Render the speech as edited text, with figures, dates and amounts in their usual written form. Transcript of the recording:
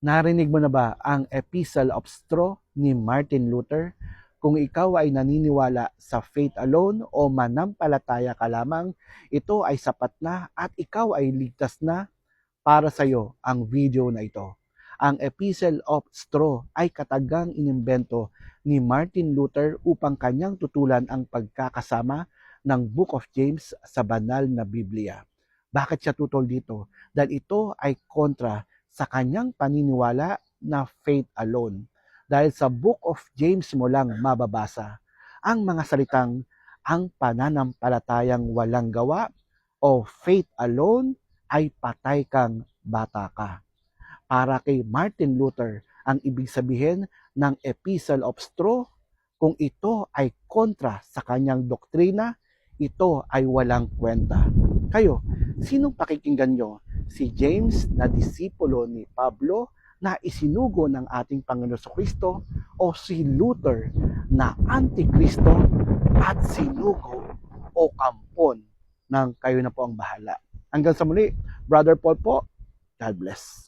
Narinig mo na ba ang Epistle of Straw ni Martin Luther? Kung ikaw ay naniniwala sa faith alone o manampalataya ka lamang, ito ay sapat na at ikaw ay ligtas na. Para sa iyo ang video na ito. Ang Epistle of Straw ay katagang inimbento ni Martin Luther upang kanyang tutulan ang pagkakasama ng Book of James sa banal na Biblia. Bakit siya tutol dito? Dahil ito ay kontra sa kanyang paniniwala na faith alone. Dahil sa Book of James mo lang mababasa ang mga salitang ang pananampalatayang walang gawa o faith alone ay patay kang bata ka. Para kay Martin Luther, ang ibig sabihin ng Epistle of Straw, kung ito ay kontra sa kanyang doktrina, ito ay walang kwenta. Kayo, sinong pakikinggan nyo? Si James na disipulo ni Pablo na isinugo ng ating Panginoon Kristo o si Luther na antikristo at sinugo o kampon ng kayo na po ang bahala. Hanggang sa muli, Brother Paul po, God bless.